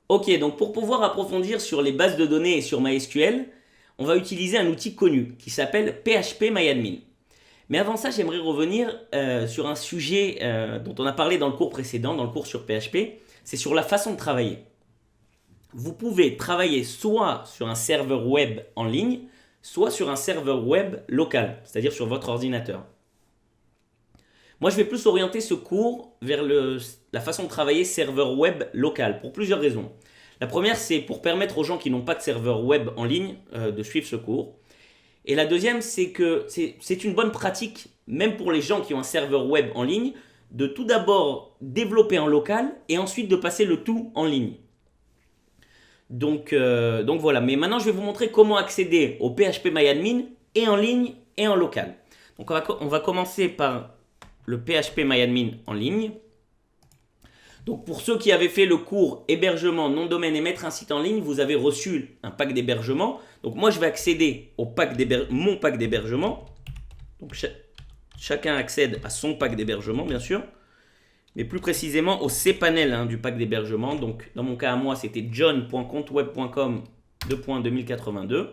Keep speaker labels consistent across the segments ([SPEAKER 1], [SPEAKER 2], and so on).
[SPEAKER 1] Ok, donc pour pouvoir approfondir sur les bases de données et sur MySQL, on va utiliser un outil connu qui s'appelle PHP Mais avant ça, j'aimerais revenir sur un sujet dont on a parlé dans le cours précédent, dans le cours sur PHP, c'est sur la façon de travailler. Vous pouvez travailler soit sur un serveur web en ligne, soit sur un serveur web local, c'est-à-dire sur votre ordinateur. Moi, je vais plus orienter ce cours vers la façon de travailler serveur web local, pour plusieurs raisons. La première, c'est pour permettre aux gens qui n'ont pas de serveur web en ligne de suivre ce cours. Et la deuxième, c'est que c'est une bonne pratique, même pour les gens qui ont un serveur web en ligne, de tout d'abord développer en local et ensuite de passer le tout en ligne. Donc voilà, mais maintenant je vais vous montrer comment accéder au PHP et en ligne et en local. Donc on va commencer par le PHP en ligne. Donc pour ceux qui avaient fait le cours hébergement, nom de domaine et mettre un site en ligne, vous avez reçu un pack d'hébergement. Donc moi je vais accéder au mon pack d'hébergement. Donc chacun accède à son pack d'hébergement bien sûr. Mais plus précisément au cPanel du pack d'hébergement. Donc dans mon cas à moi c'était john.compteweb.com 2.2082.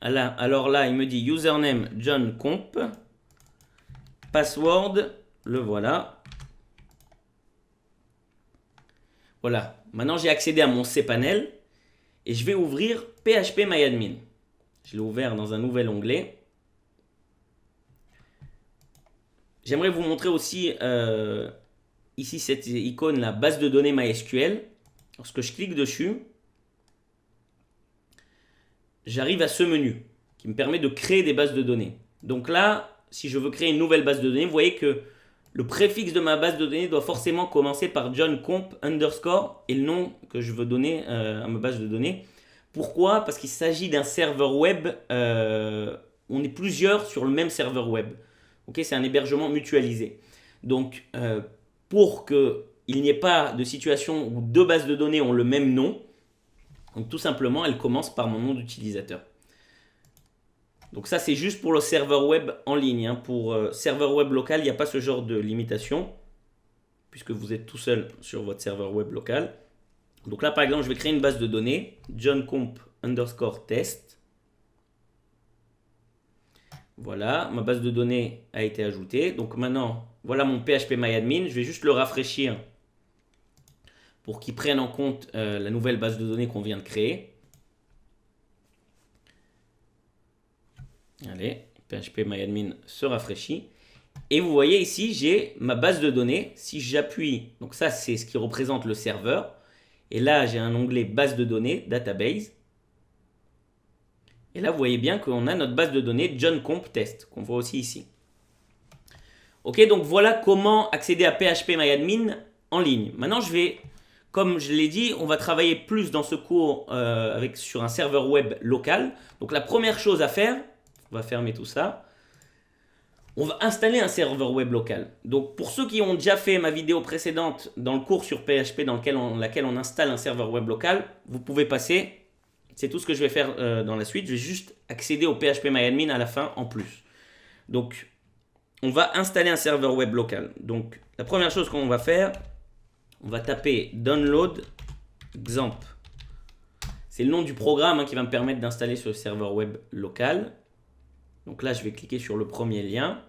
[SPEAKER 1] Alors là il me dit username johncomp. Password, le voilà. Voilà, maintenant j'ai accédé à mon cPanel et je vais ouvrir PHP Je l'ai ouvert dans un nouvel onglet. J'aimerais vous montrer aussi ici cette icône, la base de données MySQL. Lorsque je clique dessus, j'arrive à ce menu qui me permet de créer des bases de données. Donc là, si je veux créer une nouvelle base de données, vous voyez que le préfixe de ma base de données doit forcément commencer par johncomp underscore et le nom que je veux donner à ma base de données. Pourquoi? Parce qu'il s'agit d'un serveur web. On est plusieurs sur le même serveur web. Okay, c'est un hébergement mutualisé. Donc, pour qu'il n'y ait pas de situation où deux bases de données ont le même nom, donc tout simplement, elle commence par mon nom d'utilisateur. Donc ça, c'est juste pour le serveur web en ligne. Pour serveur web local, il n'y a pas ce genre de limitation, puisque vous êtes tout seul sur votre serveur web local. Donc là, par exemple, je vais créer une base de données, johncomp underscore test. Voilà, ma base de données a été ajoutée. Donc maintenant, voilà mon PHP Je vais juste le rafraîchir pour qu'il prenne en compte la nouvelle base de données qu'on vient de créer. Allez, PHP se rafraîchit. Et vous voyez ici, j'ai ma base de données. Si j'appuie, donc ça c'est ce qui représente le serveur. Et là, j'ai un onglet base de données, database. Et là, vous voyez bien qu'on a notre base de données johncomp test, qu'on voit aussi ici. Ok, donc voilà comment accéder à PHP en ligne. Maintenant, comme je l'ai dit, on va travailler plus dans ce cours sur un serveur web local. Donc la première chose à faire, on va fermer tout ça. On va installer un serveur web local. Donc pour ceux qui ont déjà fait ma vidéo précédente dans le cours sur PHP dans laquelle on installe un serveur web local, vous pouvez passer. C'est tout ce que je vais faire dans la suite. Je vais juste accéder au PHP à la fin en plus. Donc on va installer un serveur web local. Donc la première chose qu'on va faire, on va taper download XAMPP. C'est le nom du programme qui va me permettre d'installer ce serveur web local. Donc là, je vais cliquer sur le premier lien.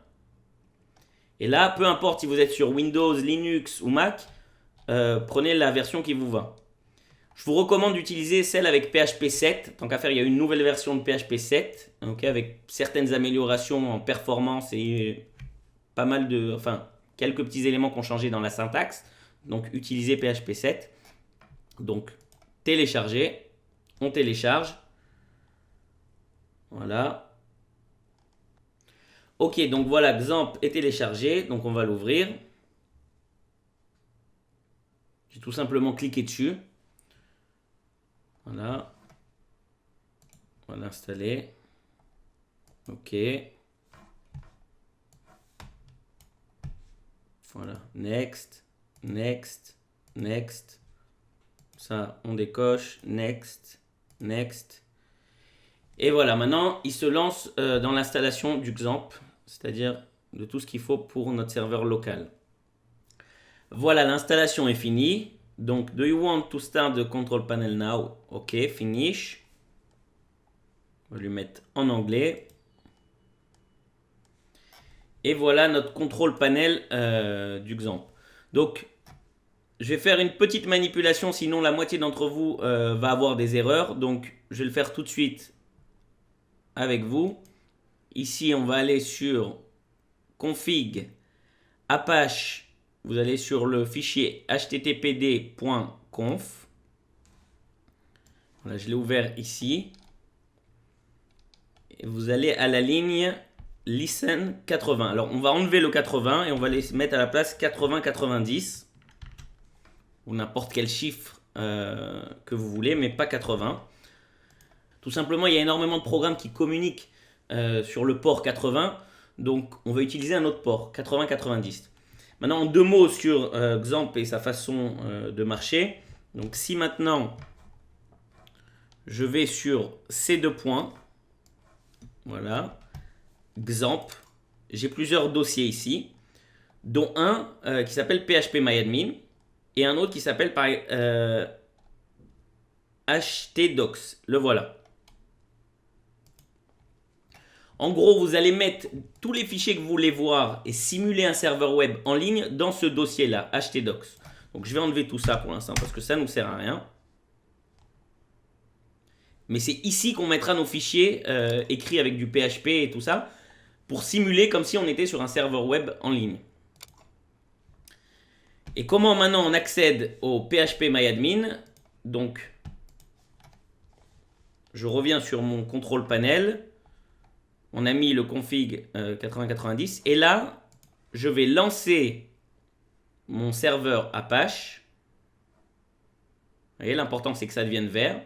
[SPEAKER 1] Et là, peu importe si vous êtes sur Windows, Linux ou Mac, prenez la version qui vous va. Je vous recommande d'utiliser celle avec PHP 7. Tant qu'à faire, il y a une nouvelle version de PHP 7 avec certaines améliorations en performance et quelques petits éléments qui ont changé dans la syntaxe. Donc, utilisez PHP 7. Donc, télécharger. On télécharge. Voilà. Ok, donc voilà, XAMPP est téléchargé. Donc, on va l'ouvrir. J'ai tout simplement cliqué dessus. Voilà. On va l'installer. Ok. Voilà. Next. Next. Next. Ça, on décoche. Next. Next. Et voilà, maintenant, il se lance dans l'installation du XAMPP, c'est-à-dire de tout ce qu'il faut pour notre serveur local. Voilà, l'installation est finie. Donc, do you want to start the control panel now? OK, finish. On va lui mettre en anglais. Et voilà notre contrôle panel du XAMPP. Donc, je vais faire une petite manipulation, sinon la moitié d'entre vous va avoir des erreurs. Donc, je vais le faire tout de suite avec vous. Ici, on va aller sur config Apache. Vous allez sur le fichier httpd.conf. Voilà, je l'ai ouvert ici. Et vous allez à la ligne listen 80. Alors, on va enlever le 80 et on va les mettre à la place 80-90. Ou n'importe quel chiffre que vous voulez, mais pas 80. Tout simplement, il y a énormément de programmes qui communiquent sur le port 80. Donc, on va utiliser un autre port, 80-90. Maintenant, en deux mots sur XAMPP et sa façon de marcher. Donc, si maintenant, je vais sur ces deux points, voilà, XAMPP, j'ai plusieurs dossiers ici, dont un qui s'appelle phpMyAdmin et un autre qui s'appelle htdocs. Le voilà. En gros, vous allez mettre tous les fichiers que vous voulez voir et simuler un serveur web en ligne dans ce dossier-là, htdocs. Donc, je vais enlever tout ça pour l'instant parce que ça ne nous sert à rien. Mais c'est ici qu'on mettra nos fichiers écrits avec du PHP et tout ça pour simuler comme si on était sur un serveur web en ligne. Et comment maintenant on accède au phpMyAdmin? Donc, je reviens sur mon contrôle panel. On a mis le config 8090 et là, je vais lancer mon serveur Apache. Vous voyez, l'important c'est que ça devienne vert.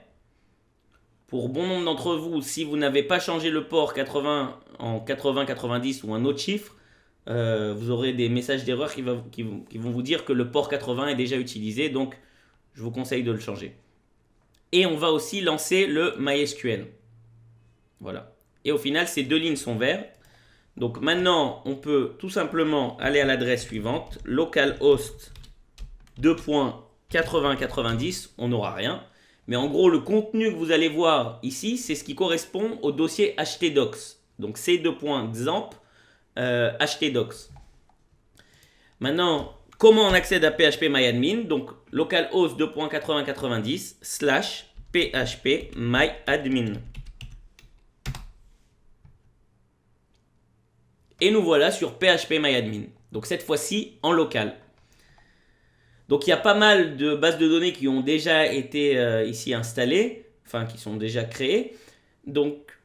[SPEAKER 1] Pour bon nombre d'entre vous, si vous n'avez pas changé le port 80 en 80-90 ou un autre chiffre, vous aurez des messages d'erreur qui vont vous dire que le port 80 est déjà utilisé. Donc, je vous conseille de le changer. Et on va aussi lancer le MySQL. Voilà. Et au final, ces deux lignes sont vertes. Donc maintenant, on peut tout simplement aller à l'adresse suivante. Localhost 2.8090. On n'aura rien. Mais en gros, le contenu que vous allez voir ici, c'est ce qui correspond au dossier htdocs. Donc c2.xampp htdocs. Maintenant, comment on accède à phpMyAdmin? Donc localhost 2.8090 / phpMyAdmin. Et nous voilà sur phpMyAdmin. Donc cette fois-ci en local. Donc il y a pas mal de bases de données qui ont déjà été ici installées, enfin qui sont déjà créées. Donc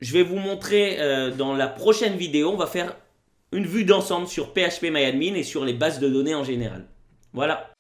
[SPEAKER 1] je vais vous montrer dans la prochaine vidéo, on va faire une vue d'ensemble sur phpMyAdmin et sur les bases de données en général. Voilà.